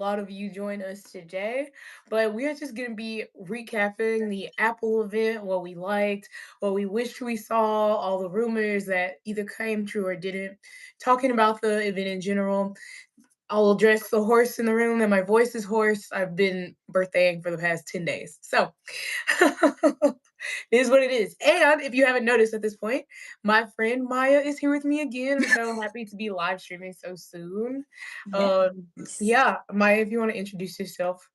a lot of you join us today, but we are just going to be recapping the Apple event, what we liked, what we wished we saw, all the rumors that either came true or didn't, talking about the event in general. I'll address the horse in the room, and my voice is hoarse. I've been birthdaying for the past 10 days. So it is what it is. And if you haven't noticed at this point, my friend Maya is here with me again. I'm so happy to be live streaming so soon. Um, Yes. yeah, Maya, if you want to introduce yourself.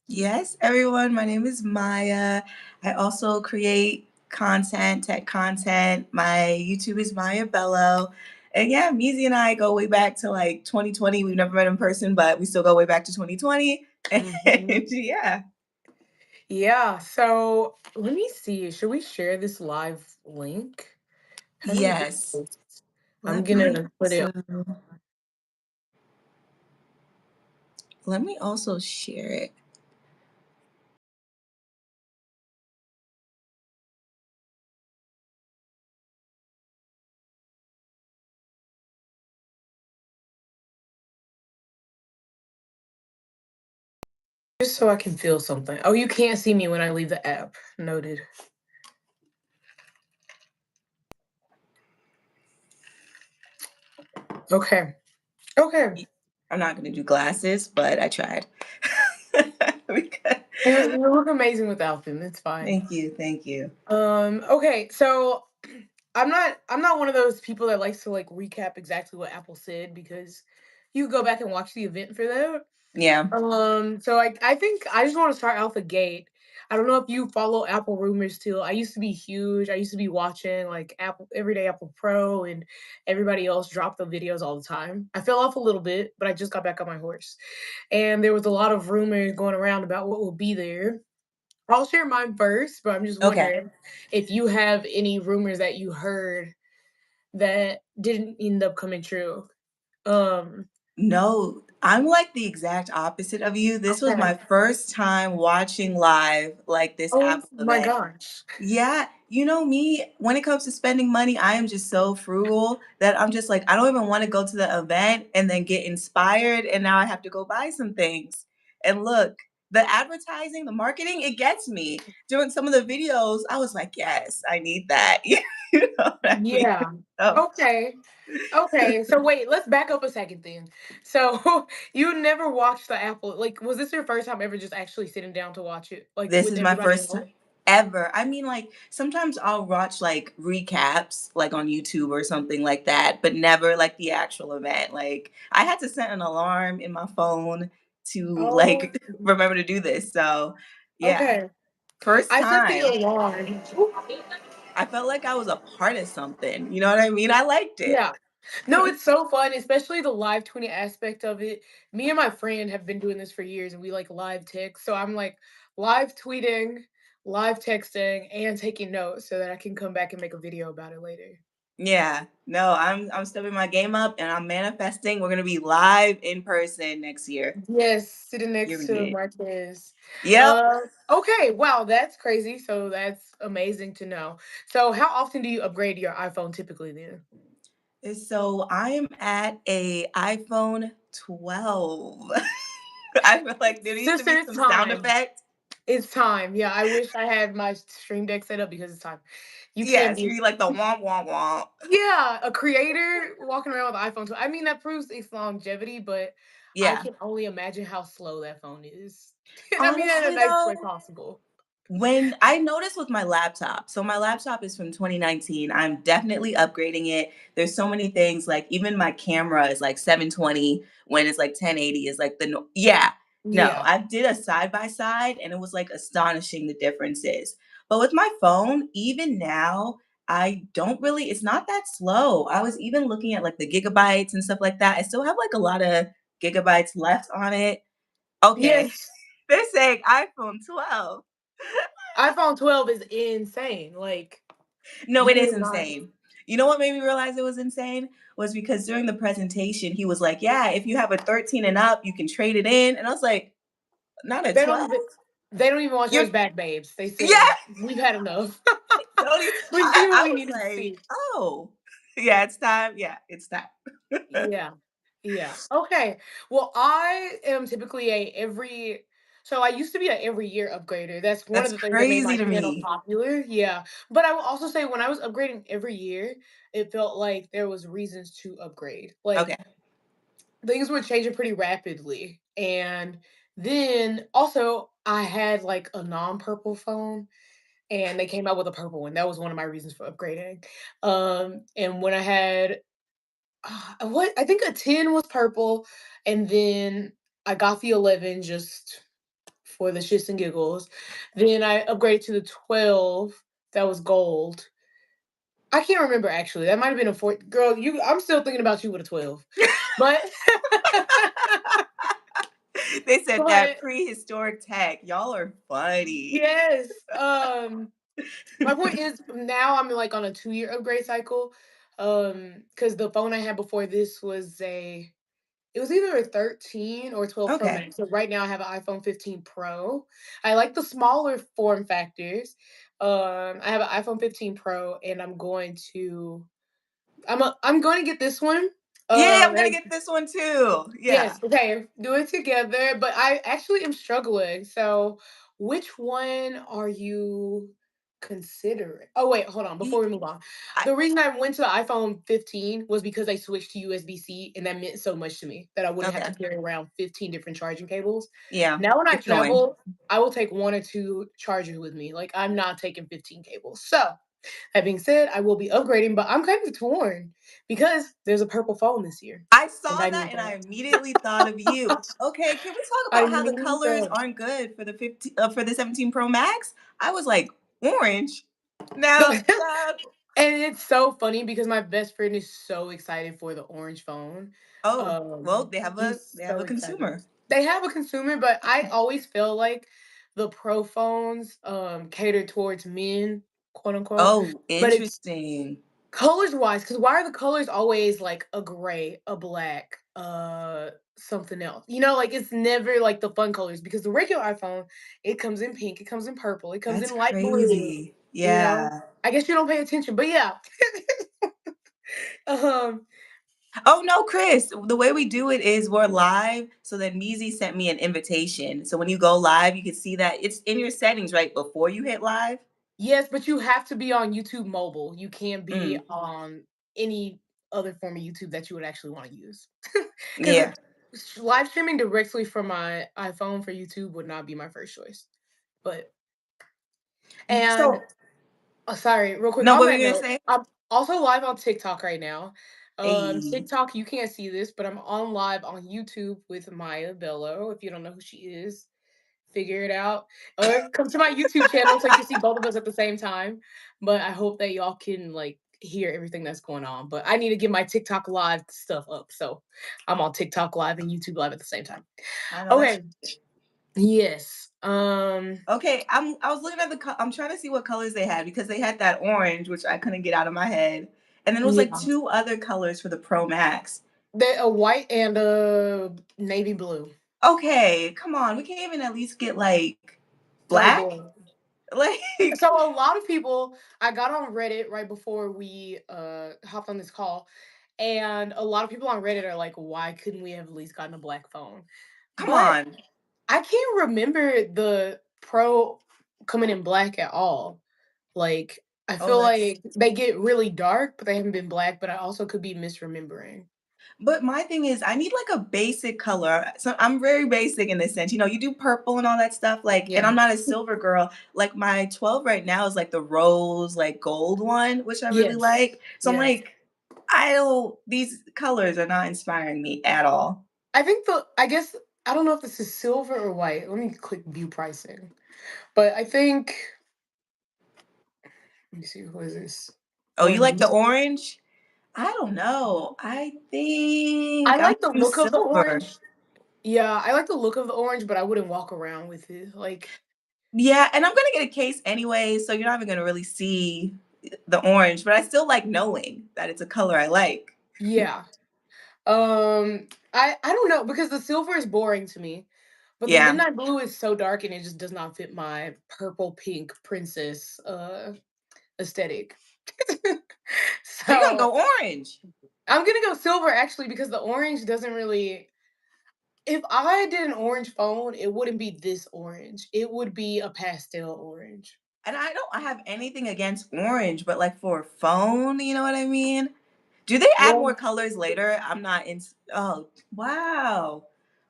Yes, everyone. My name is Maya. I also create content, tech content. My YouTube is Maya Bello. And yeah, Meezy and I go way back to like 2020. We've never met in person, but we still go way back to 2020. And Mhm. yeah. Yeah, so let me see. Should we share this live link? How do we do Yes. this? I'm Let me gonna put it. also let me also share it. Just so I can feel something. Oh, you can't see me when I leave the app. Noted. Okay. Okay. I'm not gonna do glasses, but I tried. We could- You look amazing without them. It's fine. Thank you, thank you. Okay, so I'm not one of those people that likes to like recap exactly what Apple said because you go back and watch the event for that. Yeah. So I think I just want to start out the gate. I don't know if you follow Apple rumors too. I used to be huge. I used to be watching like Apple Everyday Apple Pro and everybody else drop the videos all the time. I fell off a little bit, but I just got back on my horse. And there was a lot of rumors going around about what will be there. I'll share mine first, but I'm just Okay. wondering if you have any rumors that you heard that didn't end up coming true. Um, No, I'm like the exact opposite of you. This was okay. my first time watching live like this Oh Apple my event. gosh. Yeah, you know me, when it comes to spending money, I am just so frugal that I'm just like, I don't even want to go to the event and then get inspired. And now I have to go buy some things. And look, the advertising, the marketing, it gets me. During some of the videos, I was like, yes, I need that. You know what I mean? Yeah. So Okay. Okay. So wait, let's back up a second then. So you never watched the Apple, like, was this your first time ever just actually sitting down to watch it, like this with is my everybody first time else? ever. I mean, like, sometimes I'll watch like recaps, like on YouTube or something like that, but never like the actual event. Like, I had to set an alarm in my phone to Oh, like remember to do this. So, yeah, okay. first I set the time. alarm. I felt like I was a part of something. You know what I mean? I liked it. Yeah. No, it's so fun, especially the live tweeting aspect of it. Me and my friend have been doing this for years and we like live text. So I'm like live tweeting, live texting, and taking notes so that I can come back and make a video about it later. Yeah. No, I'm stepping my game up and I'm manifesting. We're gonna be live in person next year. Yes, sitting next to Period. Marquez. Yep. Okay, wow, that's crazy. So that's amazing to know. So how often do you upgrade your iPhone typically then? So I am at a iPhone 12. I feel like there needs to Sister, be it's some sound time. effect. It's time. Yeah, I wish I had my stream deck set up because it's time. You can't Yes, be you like the womp womp womp. yeah, a creator walking around with an iPhone 12. I mean, that proves its longevity, but I Yeah. can only imagine how slow that phone is. And I mean that in a Honestly nice way though, possible. when I noticed with my laptop, so my laptop is from 2019. I'm definitely upgrading it. There's so many things, like even my camera is like 720 when it's like 1080 is like yeah. No, Yeah. I did a side by side and it was like astonishing the differences. But with my phone, even now, I don't really, it's not that slow. I was even looking at like the gigabytes and stuff like that. I still have like a lot of gigabytes left on it. Okay. Yes. They're saying iPhone 12. iPhone 12 is insane. Like, No, you it is would not. insane. You know what made me realize it was insane? Was because during the presentation, he was like, yeah, if you have a 13 and up, you can trade it in. And I was like, not a They don't 12? even they don't even want You're, yours back, babes. They yeah. said we've had enough. Don't you, We see what I we was needed to like, see. oh, yeah, it's time. Yeah, it's time. Yeah. Yeah. Okay. Well, I am typically a every so I used to be a every year upgrader. That's one of That's the things that made crazy my to channel me. popular. Yeah. But I will also say when I was upgrading every year, it felt like there was reasons to upgrade. Like Okay. things were changing pretty rapidly. And then also I had like a non-purple phone and they came out with a purple one. That was one of my reasons for upgrading. And when I had what I think a 10 was purple, and then I got the 11 just for the shits and giggles. Then I upgraded to the 12 that was gold. I can't remember actually. That might have been a four. Girl, you I'm still thinking about you with a 12. But They said that but prehistoric tech. Y'all are funny. yes, my point is now I'm like on a 2-year upgrade cycle. Because the phone I had before this was a it was either a 13 or 12 Pro Okay. Max. So right now I have an iPhone 15 Pro. I like the smaller form factors. I have an iPhone 15 Pro, and I'm going to get this one. Yay, I'm gonna And get this one too. Yeah. yes, okay, do it together. But I actually am struggling. So, which one are you considering? Oh, wait, hold on. Before Ye- we move on, I, the reason I went to the iPhone 15 was because they switched to USB-C, and that meant so much to me that I wouldn't have to okay. carry around 15 different charging cables. Yeah. Now, when I It's annoying. travel, I will take one or two chargers with me. Like, I'm not taking 15 cables. So, that being said, I will be upgrading, but I'm kind of torn because there's a purple phone this year, I and saw I that need and I that. immediately thought of you. Okay, can we talk I about how the need colors that. aren't good for the 15 for the 17 Pro Max? I was like, orange. Now, And child. it's so funny because my best friend is so excited for the orange phone. Oh, well, He's they have so a excited. consumer. They have a consumer, but I always feel like the pro phones cater towards men, quote unquote. Oh, But it's interesting. colors wise, because why are the colors always like a gray, a black, something else? You know, like it's never like the fun colors because the regular iPhone, it comes in pink, it comes in purple, it comes That's in light blue, crazy. you know. Yeah. I guess you don't pay attention, but yeah. um, Oh no, Chris. The way we do it is we're live. So then Meezy sent me an invitation. So when you go live, you can see that it's in your settings right before you hit live. yes, but you have to be on YouTube mobile. You can't be Mm, on any other form of YouTube that you would actually want to use. Because yeah. live streaming directly from my iPhone for YouTube would not be my first choice. But and So sorry, real quick no, on what were you that gonna note, say? I'm also live on TikTok right now. Hey. TikTok, you can't see this, but I'm on live on YouTube with Maya Bello. If you don't know who she is, figure it out. Or come to my YouTube channel so you can see both of us at the same time. But I hope that y'all can like hear everything that's going on. But I need to get my TikTok live stuff up. So I'm on TikTok live and YouTube live at the same time. I know that's Okay. Yes. okay. I was looking at I'm trying to see what colors they had because they had that orange, which I couldn't get out of my head. And then it was like Yeah. two other colors for the Pro Max. They a white and a navy blue. Okay, come on. We can't even at least get like Light black? blue. So Like a lot of people I got on Reddit right before we hopped on this call, and a lot of people on Reddit are like, why couldn't we have at least gotten a black phone? come But on. I can't remember the Pro coming in black at all. Like I Oh, feel that's like they get really dark, but they haven't been black, but I also could be misremembering. but my thing is I need like a basic color. So I'm very basic in this sense. You know, you do purple and all that stuff like and Yeah. I'm not a silver girl. Like my 12 right now is like the rose like gold one, which I really Yes. like. So I'm Yes. like I don't these colors are not inspiring me at all. I guess I don't know if this is silver or white. Let me click view pricing. But I think let me see, what is this? Oh, you like Orange. the orange? I don't know. I I think I'm like the gonna do look of the silver. orange. Yeah, I like the look of the orange, but I wouldn't walk around with it. Like, Yeah, and I'm gonna get a case anyway, so you're not even gonna really see the orange, but I still like knowing that it's a color I like. yeah. I don't know because the silver is boring to me, but the Yeah. midnight blue is so dark and it just does not fit my purple pink princess aesthetic. So you're gonna So go orange. I'm gonna go silver actually because the orange doesn't really. If I did an orange phone, it wouldn't be this orange. It would be a pastel orange. And I don't have anything against orange, but like for a phone, you know what I mean? Do they add more Well, colors later? I'm not in. Oh, wow.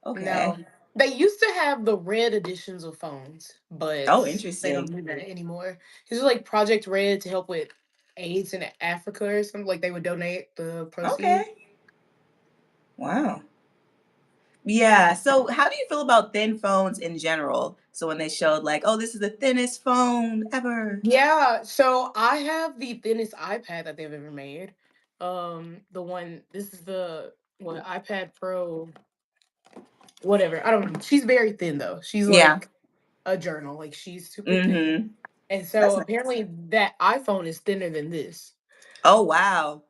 Okay. no. They used to have the red editions of phones, but Oh, they don't interesting. do that anymore. This is like Project Red to help with AIDS in Africa or something. Like they would donate the proceeds. Okay. Wow. Yeah. So, how do you feel about thin phones in general? So, when they showed, like, oh, this is the thinnest phone ever. Yeah, so I have the thinnest iPad that they've ever made. The one this is the what iPad Pro, whatever. I don't know. She's very thin though. She's Yeah. like a journal. Like she's super thin. Mm-hmm. And That's so nice. apparently that iPhone is thinner than this. Oh, wow.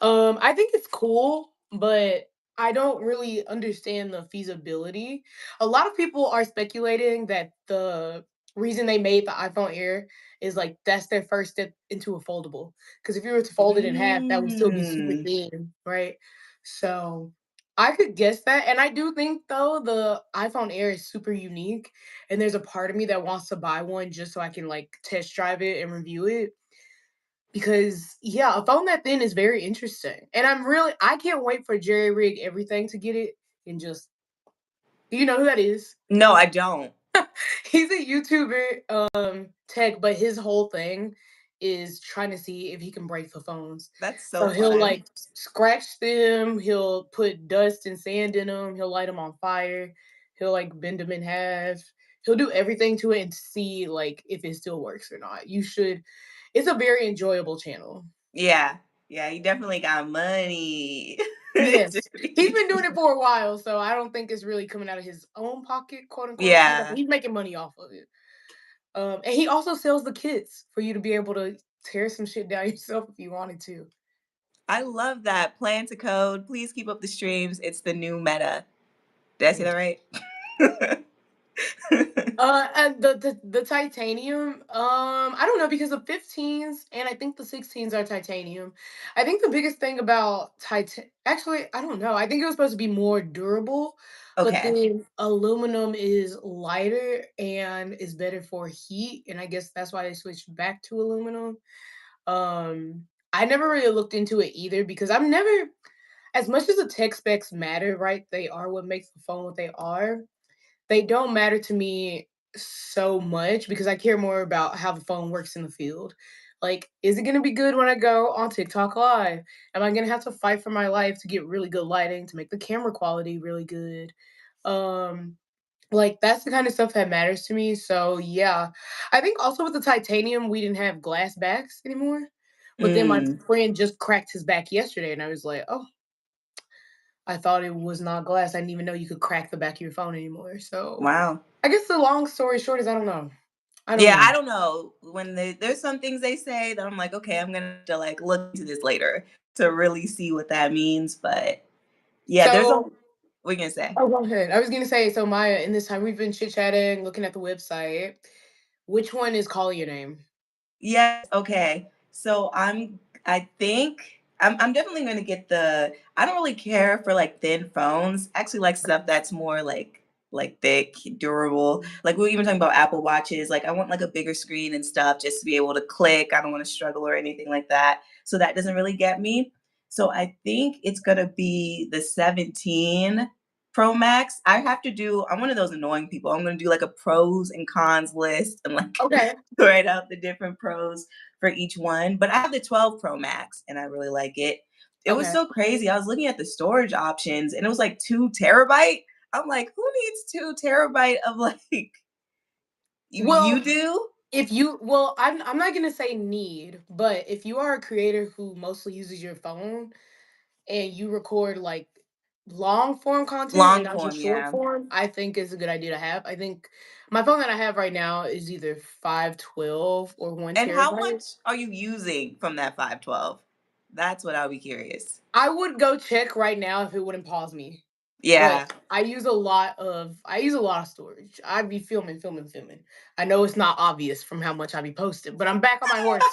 I think it's cool, but I don't really understand the feasibility. A lot of people are speculating that the reason they made the iPhone Air is like that's their first step into a foldable. Because if you were to fold it in half, that would still be super Mm. thin, right? So I could guess that. And I do think though the iPhone Air is super unique. And there's a part of me that wants to buy one just so I can like test drive it and review it because yeah, a phone that thin is very interesting, and I can't wait for Jerry Rig Everything to get it and just do you know who that is? No, I don't. He's a YouTuber, tech, but his whole thing is trying to see if he can break the phones. That's so So he'll fun. like scratch them, he'll put dust and sand in them, he'll light them on fire, he'll like bend them in half. He'll do everything to it and see like if it still works or not. You should. It's a very enjoyable channel. Yeah. Yeah, you definitely got money. Yes. He's been doing it for a while, so I don't think it's really coming out of his own pocket, quote unquote. Yeah. He's making money off of it. And he also sells the kits for you to be able to tear some shit down yourself if you wanted to. I love that. Plan to code. Please keep up the streams. It's the new meta. Did I say that Yes. right? And the titanium, I don't know because the 15s and I think the 16s are titanium. I think the biggest thing about actually, I don't know. I think it was supposed to be more durable, but Okay. then aluminum is lighter and is better for heat, and I guess that's why they switched back to aluminum. I never really looked into it either because I'm never as much as the tech specs matter, right? They are what makes the phone what they are. They don't matter to me so much because I care more about how the phone works in the field. Like, is it gonna be good when I go on TikTok live? Am I gonna have to fight for my life to get really good lighting to make the camera quality really good? Um, like that's the kind of stuff that matters to me. So yeah. I think also with the titanium, we didn't have glass backs anymore. But then my Mm. friend just cracked his back yesterday and I was like, oh, I thought it was not glass. I didn't even know you could crack the back of your phone anymore. So Wow. I guess the long story short is I don't know. I don't Yeah, know. I don't know. When there's some things they say that I'm like, okay, I'm gonna have to like look into this later to really see what that means. But yeah, there's a So what you gonna say? oh, go ahead. I was gonna say, so Maya, in this time we've been chit chatting, looking at the website. Which one is calling your name? Yes, okay. So I think I'm definitely gonna get the I don't really care for like thin phones. I actually like stuff that's more like thick, durable. Like we were even talking about Apple Watches. Like I want like a bigger screen and stuff just to be able to click. I don't want to struggle or anything like that. So that doesn't really get me. So I think it's gonna be the 17 Pro Max. I'm one of those annoying people. I'm gonna do like a pros and cons list and like Okay. write out the different pros for each one. But I have the 12 Pro Max and I really like it. It was Okay. so crazy. I was looking at the storage options and it was like 2 terabyte. I'm like, who needs 2 terabyte of like you Well, do? I'm not gonna say need, but if you are a creator who mostly uses your phone and you record like long form content and Long not just form, short yeah. form, I think is a good idea to have. I think my phone that I have right now is either 512 or one And how terabyte. much are you using from that 512? That's what I'll be curious. I would go check right now if it wouldn't pause me. But Yeah. I use a lot of storage. I'd be filming, filming, filming. I know it's not obvious from how much I be posting, but I'm back on my horse.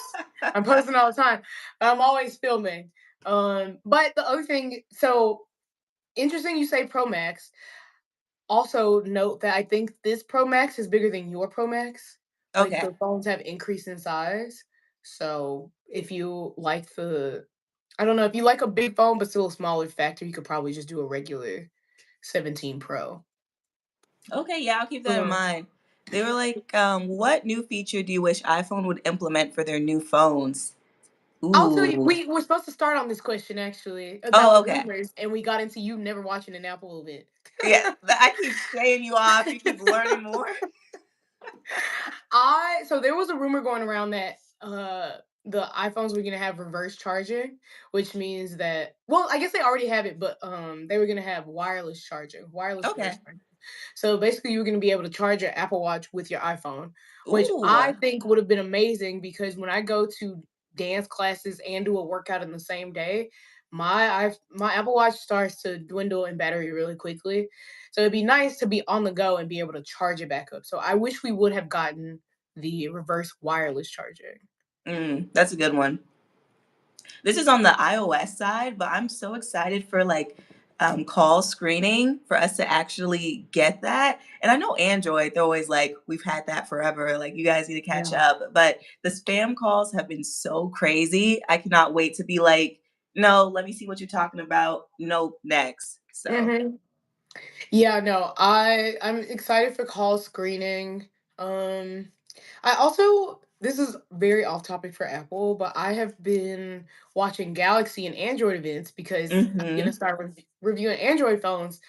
I'm posting all the time. I'm always filming. But the other thing, so interesting you say Pro Max. Also note that I think this Pro Max is bigger than your Pro Max. Like Okay. the phones have increased in size. So if you like the I don't know, if you like a big phone but still a smaller factor, you could probably just do a regular 17 Pro. Okay, yeah, I'll keep that in Um, mind. They were like, what new feature do you wish iPhone would implement for their new phones? I'll tell you, Ooh. we were supposed to start on this question actually about Oh, the okay. rumors, and we got into you never watching an Apple event. Yeah, I keep straying you off. You keep learning more. I so there was a rumor going around that the iPhones were gonna have reverse charging, which means that well, I guess they already have it, but they were gonna have wireless charging, wireless reverse Okay. charging. So basically you're gonna be able to charge your Apple Watch with your iPhone, which Ooh. I think would have been amazing because when I go to dance classes and do a workout in the same day, my Apple Watch starts to dwindle in battery really quickly. So it'd be nice to be on the go and be able to charge it back up. So I wish we would have gotten the reverse wireless charging. That's a good one. This is on the iOS side, but I'm so excited for like call screening for us to actually get that. And I know Android, they're always like, we've had that forever. Like, you guys need to catch Yeah. up. But the spam calls have been so crazy. I cannot wait to be like, no, let me see what you're talking about. Nope, next. So, Hmm. Yeah, no, I'm excited for call screening. Um I also this is very off topic for Apple, but I have been watching Galaxy and Android events because I'm gonna mm-hmm. start reviewing Android phones.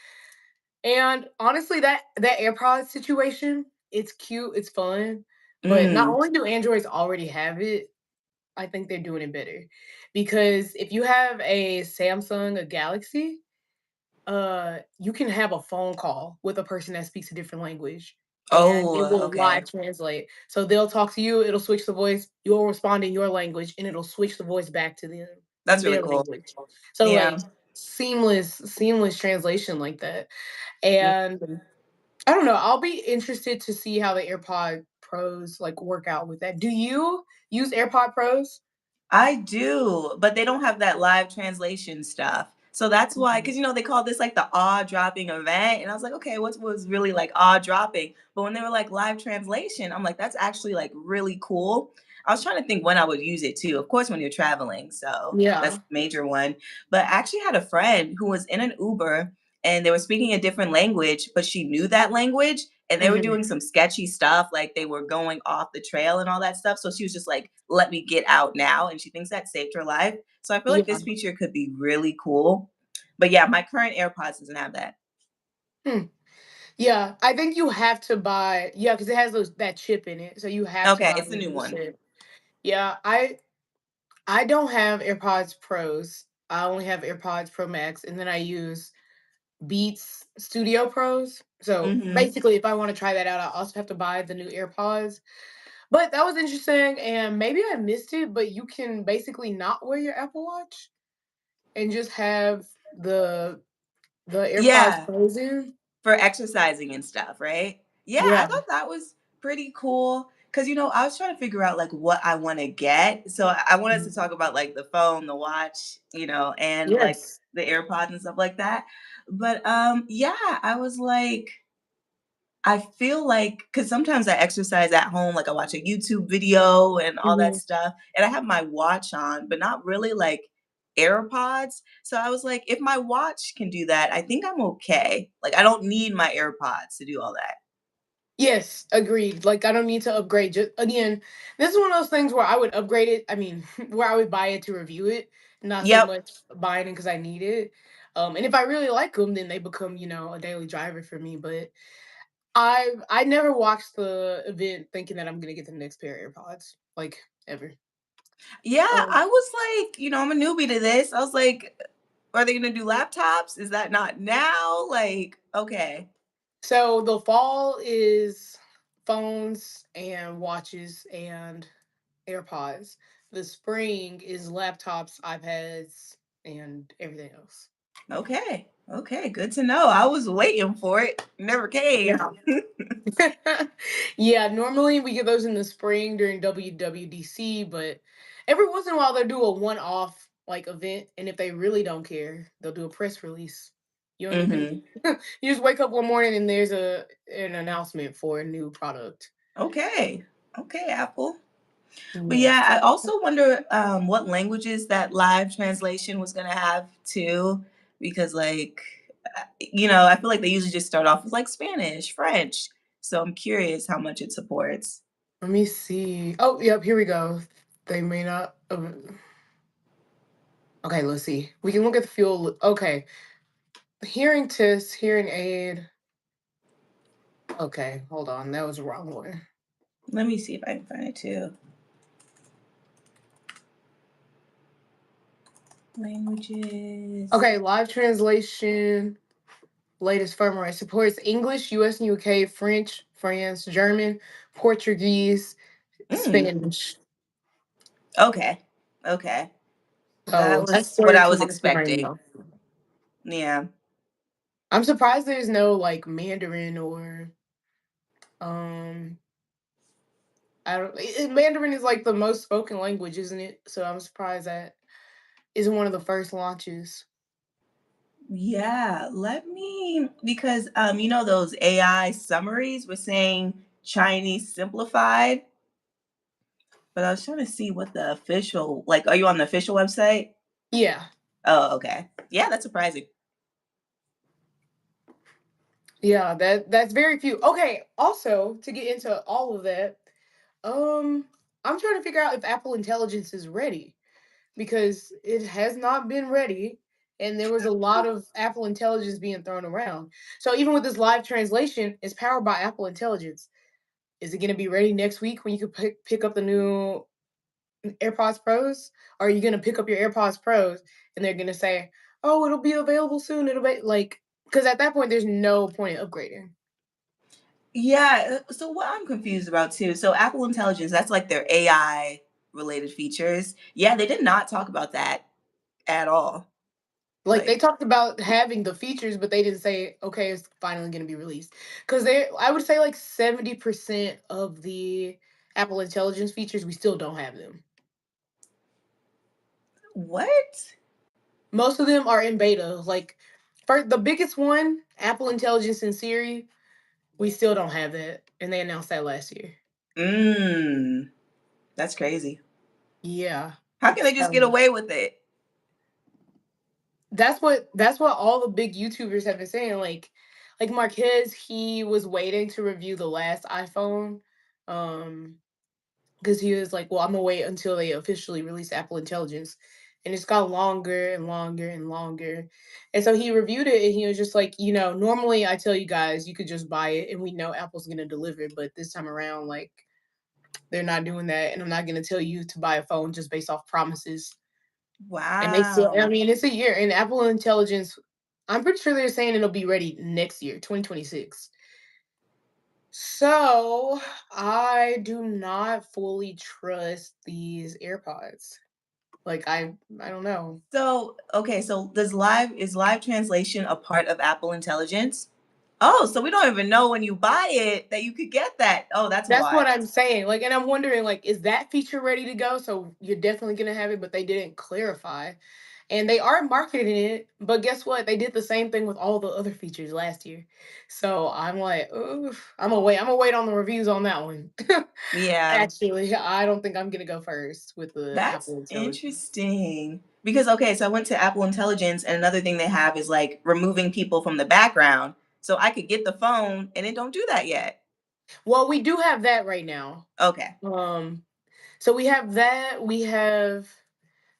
And honestly, that AirPods situation, it's cute, it's fun, but not Mm. only do Androids already have it, I think they're doing it better. Because if you have a Samsung, a Galaxy, you can have a phone call with a person that speaks a different language and Oh, it will okay. live translate. So they'll talk to you, it'll switch the voice, you'll respond in your language, and it'll switch the voice back to them in That's really their cool. language. So Yeah. like seamless translation like that. And Mhm. I don't know, I'll be interested to see how the AirPod Pros like work out with that. Do you use AirPod Pros? I do, but they don't have that live translation stuff. So that's why, Mhm. because they call this like the awe dropping event, and I was like, okay, what was really like awe dropping? But when they were like live translation, I'm like, that's actually like really cool. I was trying to think when I would use it too. Of course, when you're traveling, so that's Yeah. the major one. But I actually had a friend who was in an Uber and they were speaking a different language, but she knew that language and they were Mhm. doing some sketchy stuff, like they were going off the trail and all that stuff. So she was just like, let me get out now. And she thinks that saved her life. So I feel like Yeah. this feature could be really cool. But yeah, my current AirPods doesn't have that. Hmm. Yeah, I think you have to buy yeah, because it has those that chip in it, so you have to Okay, buy it's the the new new one. chip. Yeah, I don't have AirPods Pros. I only have AirPods Pro Max, and then I use Beats Studio Pros. So Hmm. basically, if I want to try that out, I also have to buy the new AirPods. But that was interesting, and maybe I missed it, but you can basically not wear your Apple Watch and just have the AirPods Yeah, Pros in. for exercising and stuff, right? Yeah, I Yeah. thought that was pretty cool. Cause I was trying to figure out like what I want to get. So I want us to talk about like the phone, the watch, and like Yes. the AirPods and stuff like that. But yeah, I was like, I feel like because sometimes I exercise at home, like I watch a YouTube video and all that Mhm. stuff, and I have my watch on, but not really like AirPods. So I was like, if my watch can do that, I think I'm okay. Like I don't need my AirPods to do all that. Yes, agreed. Like I don't need to upgrade. Just again, this is one of those things where I would upgrade it. I mean, where I would buy it to review it, not so Yep. much buying it because I need it. And if I really like them, then they become a daily driver for me. But I never watched the event thinking that I'm gonna get the next pair of AirPods like ever. Yeah, Um, I was like, I'm a newbie to this. I was like, are they gonna do laptops? Is that not now? Like, okay. so the fall is phones and watches and AirPods. The spring is laptops, iPads, and everything else. Okay. Okay, good to know. I was waiting for it. Never came. Yeah. Yeah, normally we get those in the spring during WWDC, but every once in a while they do a one-off. like event, and if they really don't care, they'll do a press release. You don't even Mhm. you just wake up one morning and there's an announcement for a new product. Okay. Okay, Apple. But yeah, Yes. I also wonder what languages that live translation was gonna have too, because I feel like they usually just start off with like Spanish, French. So I'm curious how much it supports. Let me see. Oh, yep, here we go. They may not. Okay, let's see. We can look at the fuel. Okay, hearing test, hearing aid. Okay, hold on. That was the wrong one. Let me see if I can find it too. Languages. Okay, live translation. Latest firmware supports English, US and UK, French, France, German, Portuguese, Mm, Spanish. okay. Okay. That So that's was what I was 32 months right expecting. now. Yeah. I'm surprised there's no like Mandarin or um I don't Mandarin is like the most spoken language, isn't it? So I'm surprised that isn't one of the first launches. Yeah. Because those AI summaries were saying Chinese simplified, but I was trying to see what the official, like, are you on the official website? Yeah. Oh, okay. Yeah, that's surprising. Yeah, that's very few. Okay, also to get into all of that, um I'm trying to figure out if Apple Intelligence is ready because it has not been ready and there was a lot of Apple Intelligence being thrown around. So even with this live translation, it's powered by Apple Intelligence. Is it going to be ready next week when you could pick up the new AirPods Pros? Or are you going to pick up your AirPods Pros and they're going to say, "Oh, it'll be available soon." It'll be like because at that point there's no point in upgrading. Yeah. So what I'm confused about too. So Apple Intelligence, that's like their AI related features. Yeah, they did not talk about that at all. Like they Like, talked about having the features, but they didn't say, okay, it's finally going to be released. Because I would say like 70% of the Apple Intelligence features, we still don't have them. what? Most of them are in beta. Like, for the biggest one, Apple Intelligence and Siri, we still don't have that. And they announced that last year. Mm, that's crazy. Yeah. How can they just get So away with it? that's what all the big YouTubers have been saying. Like Marquez, he was waiting to review the last iPhone. Um because he was like, "Well, I'm gonna wait until they officially release Apple Intelligence," and it's got longer and longer and longer. And so he reviewed it, and he was just like, normally I tell you guys you could just buy it, and we know Apple's gonna deliver, but this time around, like, they're not doing that, and I'm not gonna tell you to buy a phone just based off promises. And they still, I Wow. mean, it's a year, and Apple Intelligence. I'm pretty sure they're saying it'll be ready next year, 2026. So I do not fully trust these AirPods. Like I don't know. So, okay, so is live translation a part of Apple Intelligence? Oh, so we don't even know when you buy it that you could get that. Oh, that's That's what why. I'm saying. Like, and I'm wondering, like, is that feature ready to go? So you're definitely gonna have it, but they didn't clarify. And they are marketing it, but guess what? They did the same thing with all the other features last year. So I'm like, oof, I'm gonna wait. I'm gonna wait on the reviews on that one. Yeah, Actually, I don't think I'm gonna go first with the that's Apple Intelligence. interesting. Because okay, so I went to Apple Intelligence and another thing they have is like removing people from the background. So I could get the phone and it don't do that yet. Well, we do have that right now. Okay. Um, so we have that. We have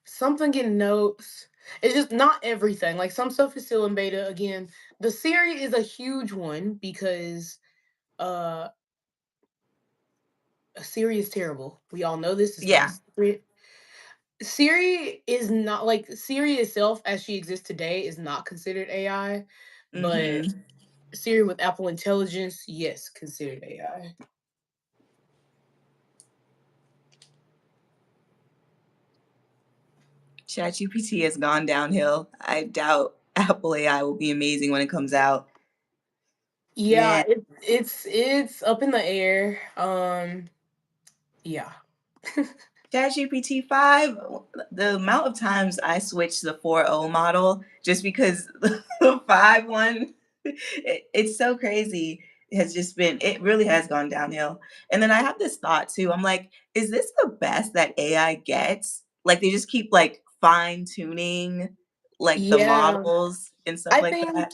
something in notes. It's just not everything. Like some stuff is still in beta. Again, the Siri is a huge one because uh Siri is terrible. We all know this. It's not a Yeah. secret. Siri is not like Siri itself as she exists today is not considered AI, but Mhm. Siri with Apple Intelligence, yes, considered AI. ChatGPT has gone downhill. I doubt Apple AI will be amazing when it comes out. Yeah, Man, it's up in the air. Yeah. ChatGPT 5, the amount of times I switched to the 4.0 model just because the 5 one, it's so crazy. It has just been, it really has gone downhill. And then I have this thought too. I'm like, is this the best that AI gets? Like they just keep like fine tuning like the Yeah, models and stuff I like think that.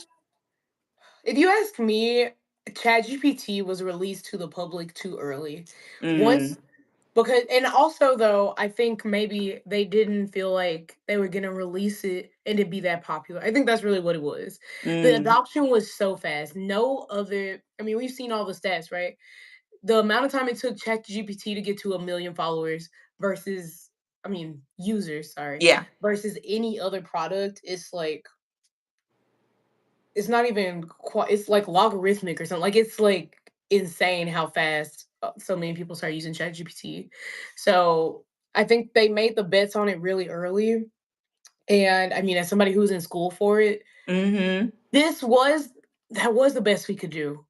if you ask me, ChatGPT was released to the public too early. Mm, Once because and also though, I think maybe they didn't feel like they were gonna release it and it'd be that popular. I think that's really what it was. The mm, adoption was so fast. No other I mean, we've seen all the stats, right? The amount of time it took ChatGPT to get to 1 million followers versus I mean, users, sorry, yeah. versus any other product, it's like it's not even quite it's like logarithmic or something. Like it's like insane how fast so many people start using ChatGPT. So I think they made the bets on it really early. And I mean, as somebody who's in school for it, Mm-hmm. this was that was the best we could do.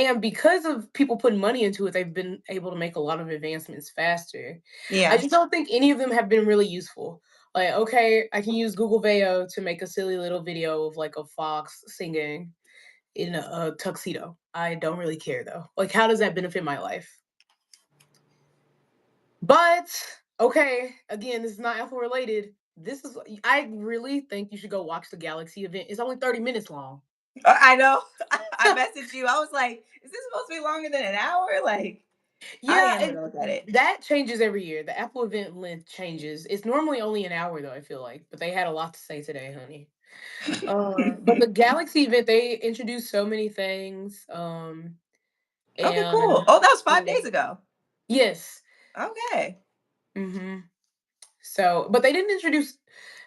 And because of people putting money into it, they've been able to make a lot of advancements faster. I Yeah. just don't think any of them have been really useful. Like, okay, I can use Google Veo to make a silly little video of like a fox singing in a tuxedo. I don't really care though. Like, how does that benefit my life? But okay, again, this is not Apple related. This is I really think you should go watch the Galaxy event. It's only 30 minutes long. I know. I messaged you. I was like, is this supposed to be longer than an hour? Like, I Yeah, am gonna look at it. that changes every year. The Apple event length changes. It's normally only an hour though, I feel like, but they had a lot to say today, honey. But the Galaxy event, they introduced so many things. Okay, And cool. Oh, that was five yeah. days ago. Yes. Okay. hmm So, but they didn't introduce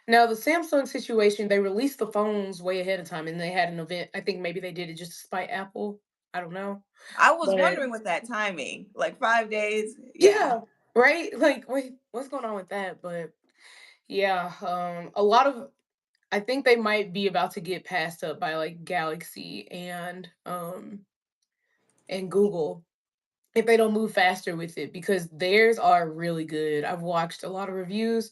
now the Samsung situation. They released the phones way ahead of time, and they had an event. I think maybe they did it just to spite Apple. I don't know, I was but wondering with that timing, like 5 days. Yeah. yeah, right. Like, wait, what's going on with that? But yeah, a lot of I think they might be about to get passed up by like Galaxy and Google if they don't move faster with it because theirs are really good. I've watched a lot of reviews.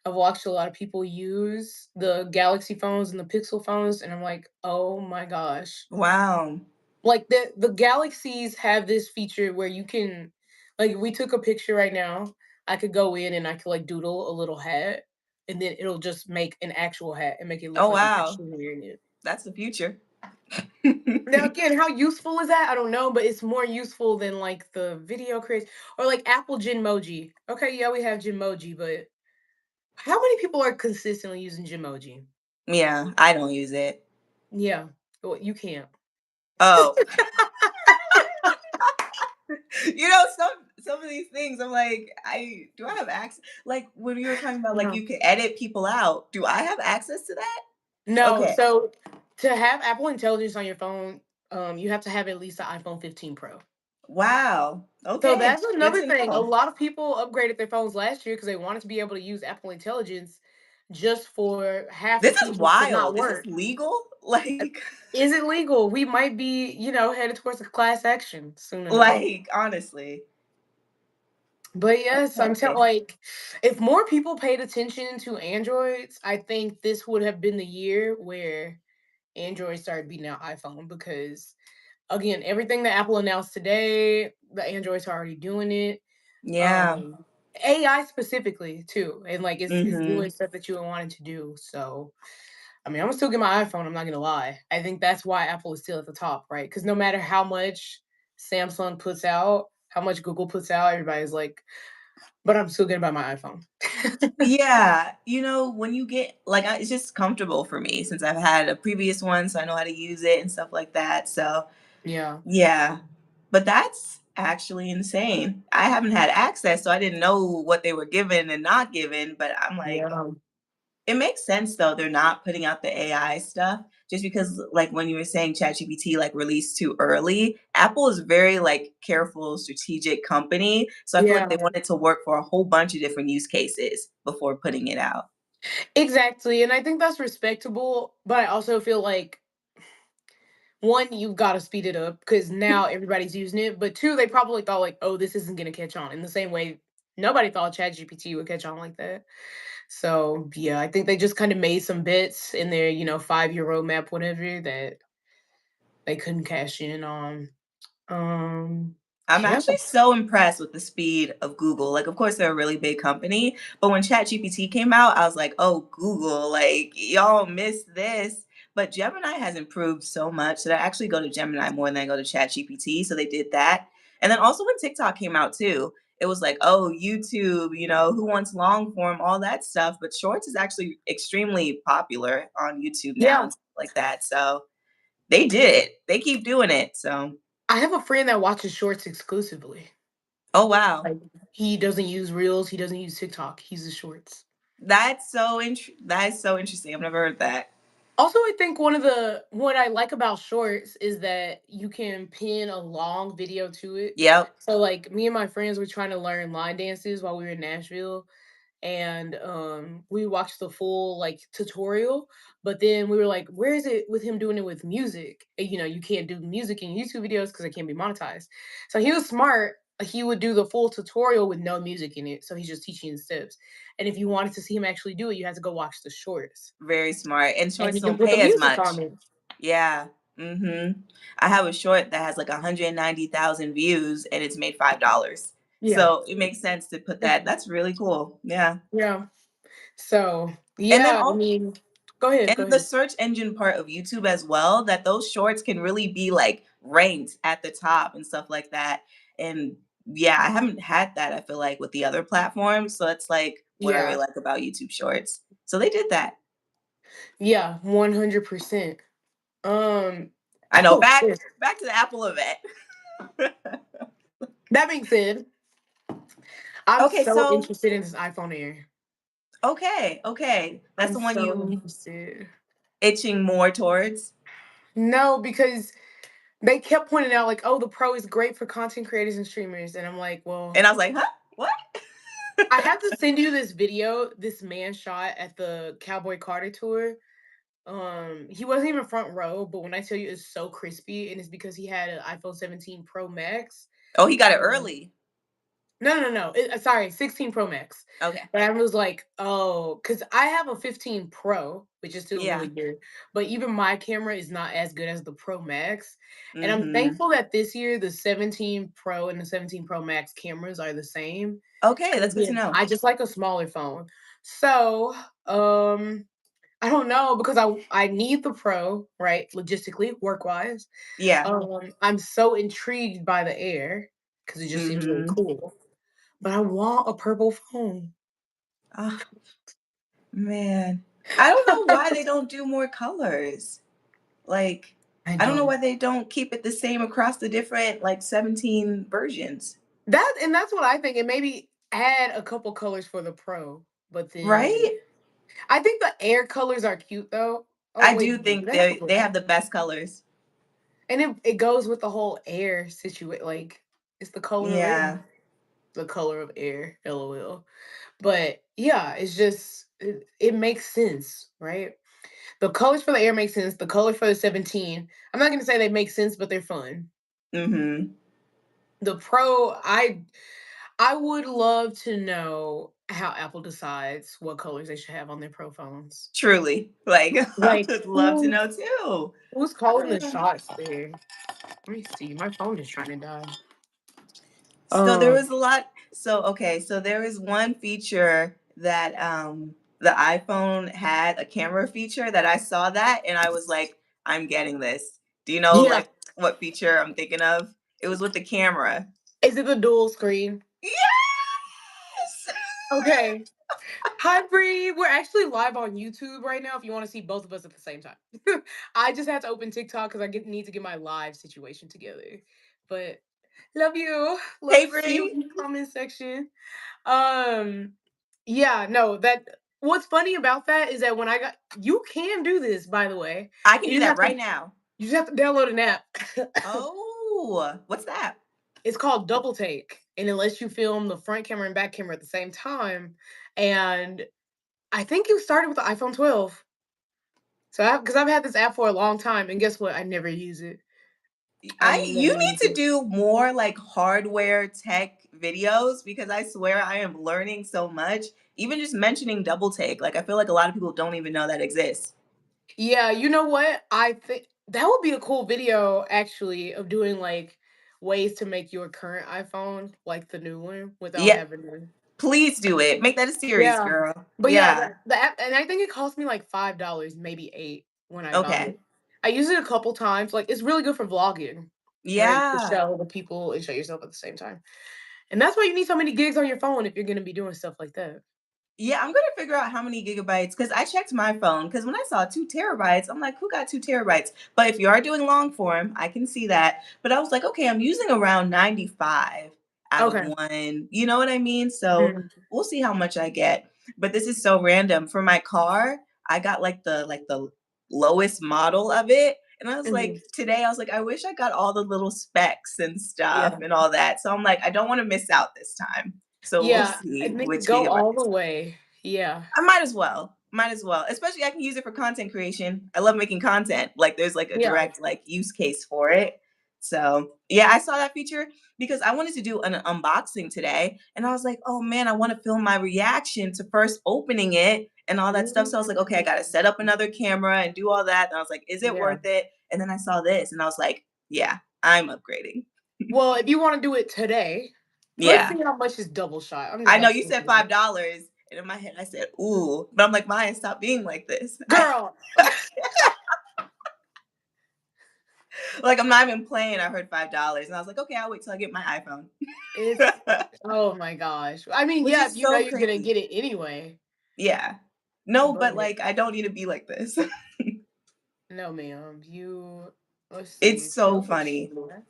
I've watched a lot of people use the Galaxy phones and the Pixel phones, and I'm like, oh my gosh. Wow. Like the Galaxies have this feature where you can like if we took a picture right now, I could go in and I could like doodle a little hat and then it'll just make an actual hat and make it look Oh, like I'm wow. actually wearing it. That's the future. Now again, how useful is that? I don't know, but it's more useful than like the video creators or like Apple Genmoji. Okay, yeah, we have Genmoji, but how many people are consistently using Genmoji? Yeah, I don't use it. Yeah, well, you can't. Oh, some of these things, I'm like, I do I have access? Like when you were talking about like No. you could edit people out, do I have access to that? No, Okay. so to have Apple Intelligence on your phone, you have to have at least the iPhone 15 Pro. Wow. So Okay. that's Good another to thing. A know. lot of people upgraded their phones last year because they wanted to be able to use Apple Intelligence just for half the This is features to not wild. Is this work. legal? Uh, Like, Is it legal? We might be, headed towards a class action soon enough. like honestly. But yes, I'm telling Okay. like if more people paid attention to Androids, I think this would have been the year where Android started beating out iPhone because again, everything that Apple announced today, the Androids are already doing it. Yeah. Um, AI specifically too, and like it's doing Mhm. stuff that you were wanting to do. So, I mean, I'm gonna still get my iPhone. I'm not gonna lie. I think that's why Apple is still at the top, right? Because no matter how much Samsung puts out, how much Google puts out, everybody's like, but I'm still gonna buy my iPhone. Yeah, when you get like it's just comfortable for me since I've had a previous one, so I know how to use it and stuff like that. So, Yeah, yeah. But that's actually insane. I haven't had access, so I didn't know what they were given and not given, but I'm like, yeah, it makes sense though they're not putting out the AI stuff just because like when you were saying ChatGPT like released too early, Apple is very like careful, strategic company. So I feel like yeah. they wanted to work for a whole bunch of different use cases before putting it out. Exactly, and I think that's respectable. But I also feel like one, you've got to speed it up because now everybody's using it. But two, they probably thought like, oh, this isn't gonna catch on in the same way. Nobody thought ChatGPT would catch on like that. So yeah, I think they just kind of made some bets in their, 5-year roadmap, whatever, that they couldn't cash in on. Um, I'm yeah, actually so impressed with the speed of Google. Like, of course, they're a really big company, but when ChatGPT came out, I was like, oh, Google, like, y'all missed this. But Gemini has improved so much that I actually go to Gemini more than I go to ChatGPT. So they did that. And then also when TikTok came out too, it was like, oh, YouTube, who wants long form, all that stuff. But Shorts is actually extremely popular on YouTube now yeah. and stuff like that. So they did it. They keep doing it. So, I have a friend that watches shorts exclusively. oh, wow. Like he doesn't use Reels, he doesn't use TikTok, he uses shorts. That is so interesting. I've never heard that. Also, I think what I like about shorts is that you can pin a long video to it. Yep. So like me and my friends were trying to learn line dances while we were in Nashville, and we watched the full like tutorial, but then we were like, where is it with him doing it with music? And, you can't do music in YouTube videos because it can't be monetized. So he was smart. He would do the full tutorial with no music in it, so he's just teaching you the steps. And if you wanted to see him actually do it, you had to go watch the shorts, Very smart. And and shorts he can don't put the pay as music on much. it. Yeah. I have a short that has like 190,000 views and it's made $5. Yeah. So it makes sense to put that. That's really cool. Yeah. Yeah. So And then yeah, I all mean, go ahead, go and the ahead. search engine part of YouTube as well, that those shorts can really be like ranked at the top and stuff like that. And yeah, I haven't had that, I feel like, with the other platforms. So it's like what I really Yeah. like about YouTube shorts. So they did that. Yeah, 100%. Um, I know. oh Back shit. back to the Apple event. That being said, I'm Okay, so so interested in this iPhone Air. okay. That's I'm the one so you interested. itching more towards. No, because they kept pointing out like, oh, the Pro is great for content creators and streamers, and I'm like, well, And I was like, huh? What? I have to send you this video this man shot at the Cowboy Carter tour. He wasn't even front row, but when I tell you it's so crispy, and it's because he had an iPhone 17 Pro Max. Oh, he got it um, early. No, no, no. Sorry, 16 Pro Max. Okay. But I was like, oh, because I have a 15 Pro, which is still really Yeah. good. But even my camera is not as good as the Pro Max. And I'm Mm-hmm. thankful that this year the 17 Pro and the 17 Pro Max cameras are the same. Okay, Because that's good to again, know. I just like a smaller phone. So, I don't know because I need the Pro, right? Logistically, work wise. Yeah. I'm so intrigued by the Air because it just seems really Mm-hmm. cool, but I want a purple phone. Oh man. I don't know why they don't do more colors. Like, I I don't know don't. why they don't keep it the same across the different like 17 versions. That's what I think, and maybe add a couple colors for the Pro, but then Right? I think the Air colors are cute though. Oh I wait, do think they have a they purple, have the best colors. and it goes with the whole Air situation. Like it's the color of air, Yeah. the color of air. LOL. But yeah, it's just it makes sense, right? The colors for the Air make sense. The color for the 17, I'm not gonna say they make sense, but they're fun. Mm-hmm. The Pro, I would love to know how Apple decides what colors they should have on their Pro phones. Truly. Like, I Like would love to know too. who's calling the Uh, shots there? Let me see. My phone is trying to die. So there Um, was a lot. So okay, so there is one feature that the iPhone had, a camera feature that I saw that and I was like, I'm getting this. Do you know yeah. like what feature I'm thinking of? It was with the camera. Is it the dual screen? Yes. Okay. Hi, Bree. We're actually live on YouTube right now. If you want to see both of us at the same time, I just had to open TikTok because need to get my live situation together. But love you. Love Hey to see you Bree. in the comment section. Um, yeah, no, that what's funny about that is that when I got you can do this, by the way. I can You do just that have to right now. you just have to download an app. Oh, what's that? It's called Double Take, and it lets you film the front camera and back camera at the same time. And I think you started with the iPhone 12. So because I've had this app for a long time, and guess what? I never use it. I I never you use need to it. do more like hardware tech videos because I swear I am learning so much. Even just mentioning double take, like I feel like a lot of people don't even know that exists. Yeah, you know what? I think that would be a cool video actually of doing like ways to make your current iPhone like the new one without Yeah, having to. please do it. Make that a series, Yeah. girl. But yeah, Yeah. the app, and I think it cost me like $5, maybe 8 when I got Okay. it. I used it a couple times. Like it's really good for vlogging, right? To Yeah. show the people and show yourself at the same time. And that's why you need so many gigs on your phone if you're gonna be doing stuff like that. Yeah, I'm gonna figure out how many gigabytes because I checked my phone because when I saw 2 terabytes, I'm like, who got 2 terabytes? But if you are doing long form, I can see that. But I was like, okay, I'm using around 95 out of Okay. one. You know what I mean? So Mhm. we'll see how much I get. But this is so random. For my car, I got like the lowest model of it. And I was Mhm. like, today I was like, I wish I got all the little specs and stuff Yeah. and all that. So I'm like, I don't want to miss out this time. So we'll Yeah. I see think which go all gigabytes. the way. Yeah. I might as well. Might as well. Especially I can use it for content creation. I love making content. Like there's like a Yeah. direct like use case for it. So yeah, I saw that feature because I wanted to do an unboxing today. And I was like, oh man, I want to film my reaction to first opening it and all that stuff. So I was like, okay, I gotta Mm. set up another camera and do all that. And I was like, is it Yeah. worth it? And then I saw this and I was like, yeah, I'm upgrading. Well, if you want to do it today, let's Yeah. see how much is double shot. I'm just I know about you to look said it up. $5. And in my head I said, ooh. But I'm like, Maya, stop being like this. Girl, Like I'm not even playing. I heard $5, and I was like, okay, I'll wait till I get my iPhone. it's oh my gosh. I mean, Which yeah, if is you know so you're gonna crazy. get it anyway. Yeah. No, But but like I don't need to be like this. no, ma'am. You let's see. It's so Double funny. shot.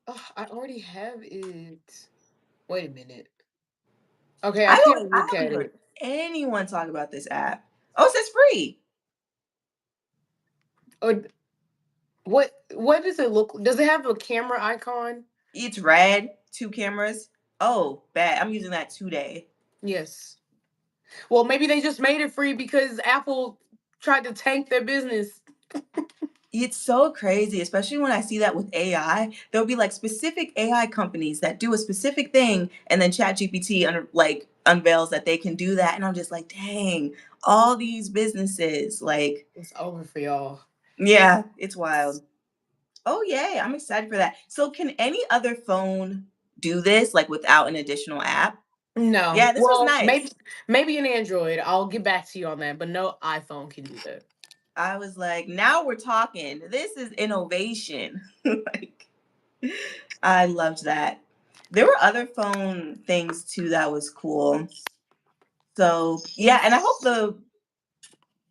Oh, I already have it. Wait a minute. Okay, I can't I look haven't at heard it. anyone talk about this app. Oh, it says free. Or what does it look? Does it have a camera icon? It's red, 2 cameras. Oh, bad. I'm using that today. Yes. Well, maybe they just made it free because Apple tried to tank their business. It's so crazy, especially when I see that with AI. There'll be like specific AI companies that do a specific thing, and then ChatGPT unveils that they can do that, and I'm just like, dang, all these businesses, like, It's over for y'all. yeah, it's wild. Oh yay, I'm excited for that. So, can any other phone do this like without an additional app? No. Yeah, this was Well, maybe nice. maybe an Android. I'll get back to you on that, but no iPhone can do that. I was like, now we're talking. This is innovation. Like, I loved that. There were other phone things too that was cool. So yeah, and I hope Let's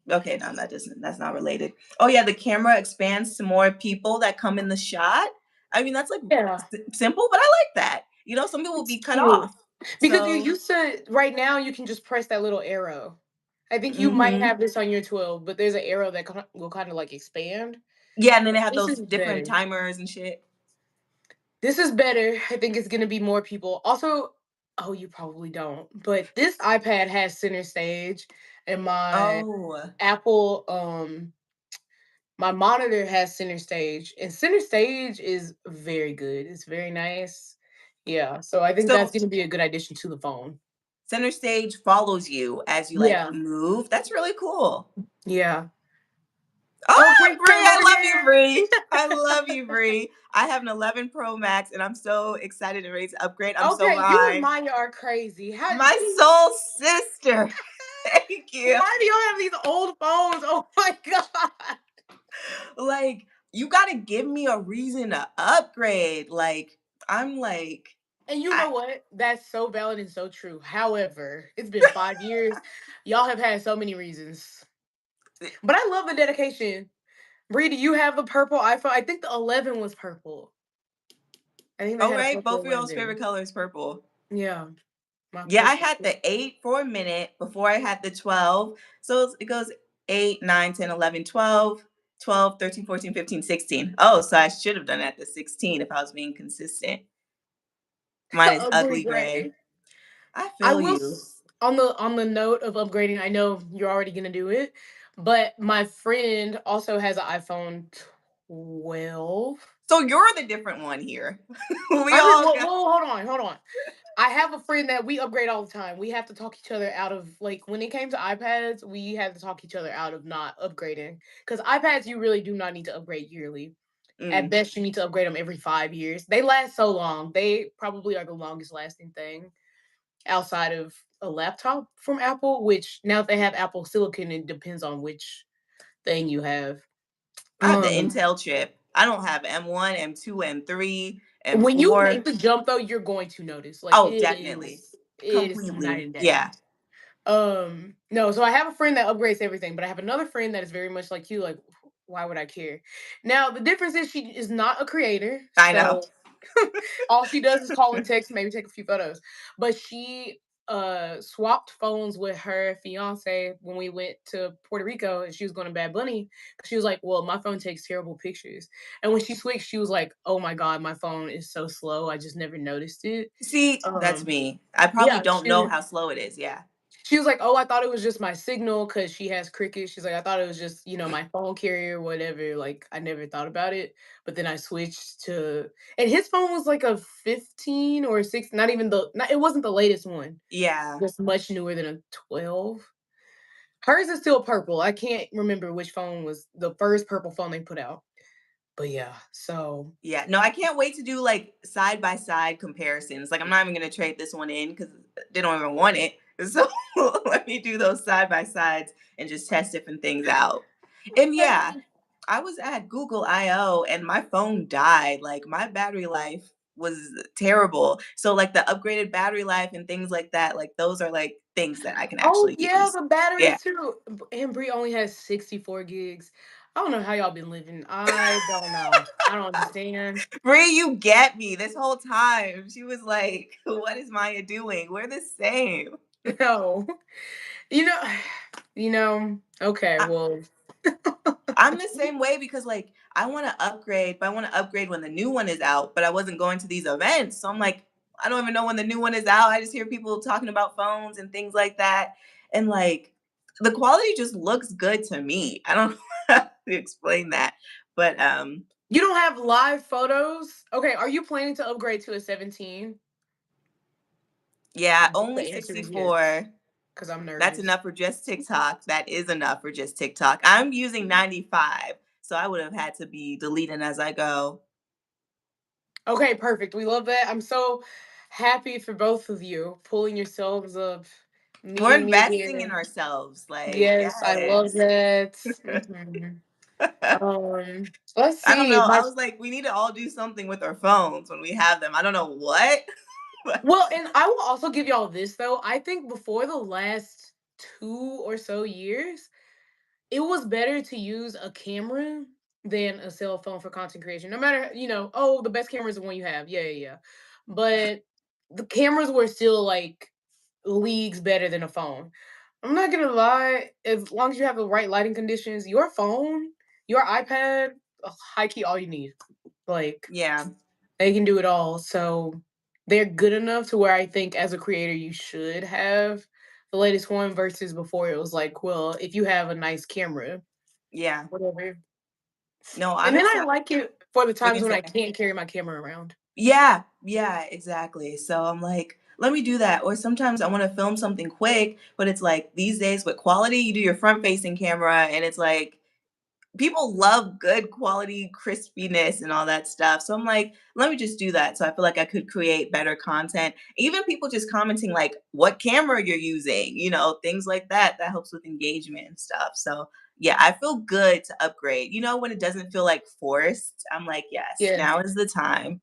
the okay, no, that's not related. Oh yeah, the camera expands to more people that come in the shot. I mean, that's like yeah, simple, but I like that. You know, some people will it's be cut cute. off. Because you So used to right now you can just press that little arrow. I think you might hmm have this on your 12, but there's an arrow that will kind of like expand. yeah, and then they have This those is different better. timers and shit. This is better. I think it's gonna be more people. Also, oh, you probably don't, but this iPad has center stage, and Oh, Apple, my monitor has center stage, and center stage is very good. It's very nice. Yeah, so I think that's so gonna be a good addition to the phone. center stage follows you as you like Yeah, move. That's really cool. yeah. Oh, Ah, Bree Bree, came I over love you, here. Bree. I love you, Bree. I have an 11 Pro Max, and I'm so excited and ready to upgrade. I'm so Okay, you and behind. Maya are crazy. How My see? soul sister. Thank you. Why do y'all have these old phones? Oh my god. Like, you gotta give me a reason to upgrade. Like, I'm like, And you I know what? That's so valid and so true. However, it's been 5 years. Y'all have had so many reasons. But I love the dedication. Bree, do you have the purple iPhone? I think the 11 was purple. I think they oh had a right, purple both of y'all's 11. favorite color is purple. Yeah, my Yeah, I purple. had the 8 for a minute before I had the 12. So it goes 8, 9, 10, 11, 12, 12, 13, 14, 15, 16. Oh, so I should have done at the 16 if I was being consistent. Mine is Ugly ugly gray. gray. I I feel will you. on the note of upgrading, I know you're already gonna do it, but my friend also has an iPhone 12. So you're the different one here. We I mean, all well, got hold on. I have a friend that we upgrade all the time. We have to talk each other out of like when it came to iPads, we had to talk each other out of not upgrading because iPads you really do not need to upgrade yearly. At mm. best, you need to upgrade them every 5 years. They last so long. They probably are the longest lasting thing outside of a laptop from Apple. Which now that they have Apple Silicon, it depends on which thing you have. I have the Um, Intel chip. I don't have M1, M2, M3, when you M4. make the jump though, you're going to notice. Like Oh, definitely. it is night Completely. and day. Yeah. No, so I have a friend that upgrades everything, but I have another friend that is very much like you, like, why would I care? Now, the difference is she is not a creator, I know. so all she does is call and text, maybe take a few photos. But she swapped phones with her fiance when we went to Puerto Rico and she was going to Bad Bunny. She was like, well, my phone takes terrible pictures. And when she switched, she was like, oh my God, my phone is so slow. I just never noticed it. See, that's Um, me. I probably yeah, don't know how slow it is. Yeah. she was like, "Oh, I thought it was just my signal because she has cricket." She's like, "I thought it was just, my phone carrier, whatever. Like, I never thought about it. But then I switched to, and his phone was like a 15 or 6, not even it wasn't the latest one, Yeah. just much newer than a 12. Hers is still purple. I can't remember which phone was the first purple phone they put out. But yeah, so Yeah, no, I can't wait to do like side by side comparisons. Like, I'm not even gonna trade this one in because they don't even want it. So let me do those side by sides and just test different things out. And yeah, okay. I was at Google I/O and my phone died. Like, my battery life was terrible. So like the upgraded battery life and things like that, like those are like things that I can Oh, actually yeah, use. the Yeah. batteries too. And Brie only has 64 gigs. I don't know how y'all been living. I don't know. I don't understand. Bree, you get me this whole time. She was like, "What is Maya doing? We're the same." No. You know, okay, I, well, I'm the same way because like I want to upgrade, but I want to upgrade when the new one is out. But I wasn't going to these events, so I'm like, I don't even know when the new one is out. I just hear people talking about phones and things like that, and like the quality just looks good to me. I don't know how to explain that, but you don't have live photos? Okay, are you planning to upgrade to a 17? yeah, I guess only the answer is yes, 64. because I'm That's nervous. enough for just TikTok. That is enough for just TikTok. I'm using 95, so I would have had to be deleting as I go. Okay, perfect. We love that. I'm so happy for both of you pulling yourselves up, We're meeting me investing in again. ourselves. Like, Yes, I love yes. that. Mhm. Let's I don't see. know. I was like, we need to all do something with our phones when we have them. I don't know what, but Well, and I will also give y'all this though. I think before the last 2 or so years, it was better to use a camera than a cell phone for content creation. No matter, oh, the best camera is the one you have. Yeah, yeah, yeah. But the cameras were still like leagues better than a phone. I'm not gonna lie, as long as you have the right lighting conditions, your phone, your iPad, high key all you need. Like yeah, they can do it all. So they're good enough to where I think as a creator you should have the latest one versus before it was like, well, if you have a nice camera, yeah. whatever. No, And then honestly, I like it for the what times can when you I say? can't carry my camera around. Yeah, yeah, exactly. So I'm like, let me do that. Or sometimes I want to film something quick, but it's like these days with quality, you do your front facing camera and it's like people love good quality crispiness and all that stuff. So I'm like, let me just do that. So I feel like I could create better content. Even people just commenting like what camera you're using, things like that. That helps with engagement and stuff. So yeah, I feel good to upgrade. When it doesn't feel like forced, I'm like, yes, Yes. now is the time.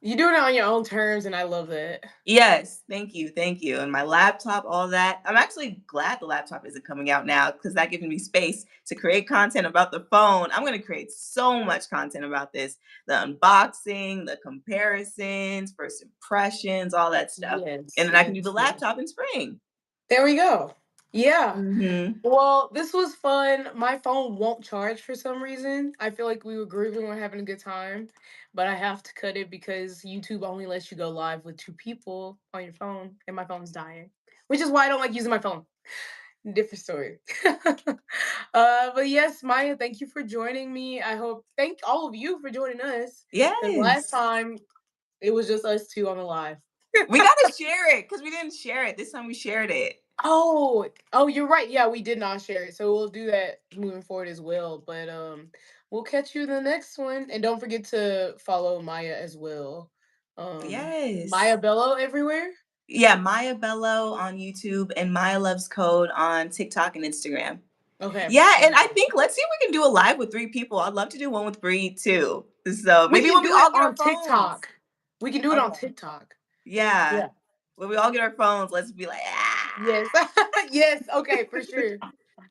You doing it on your own terms and I love that. Yes, thank you, thank you. And my laptop, all that. I'm actually glad the laptop isn't coming out now because that gives me space to create content about the phone. I'm going to create so much content about this, the unboxing, the comparisons, first impressions, all that stuff. And Yes, then I can do the yes, yes. laptop in spring. There we go. Yeah. Hmm. Well, this was fun. My phone won't charge for some reason. I feel like we were grooving, we're having a good time, but I have to cut it because YouTube only lets you go live with two people on your phone, and my phone's dying, which is why I don't like using my phone. different story. But yes, Maya, thank you for joining me. I hope thank all of you for joining us. Because last Yes. time it was just us two on the live. We gotta share it because we didn't share it. This time we shared it. Oh, you're right. Yeah, we did not share it. So we'll do that moving forward as well. But we'll catch you in the next one. And don't forget to follow Maya as well. Maya Yes. Bello everywhere. Yeah, Maya Bello on YouTube and Maya Loves Code on TikTok and Instagram. Okay. Yeah, and I Perfect. think let's see if we can do a live with 3 people. I'd love to do one with Bree too. So We maybe can when we do it all get our on phones. TikTok. We can do it on Okay. TikTok. Yeah. Yeah. When we all get our phones, let's be like, Yes. ah. Yes. Okay, for sure.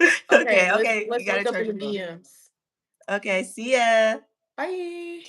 Okay, Okay, let's okay. You let's gotta link up charge in your the phone. DMs. Okay, see ya. Bye.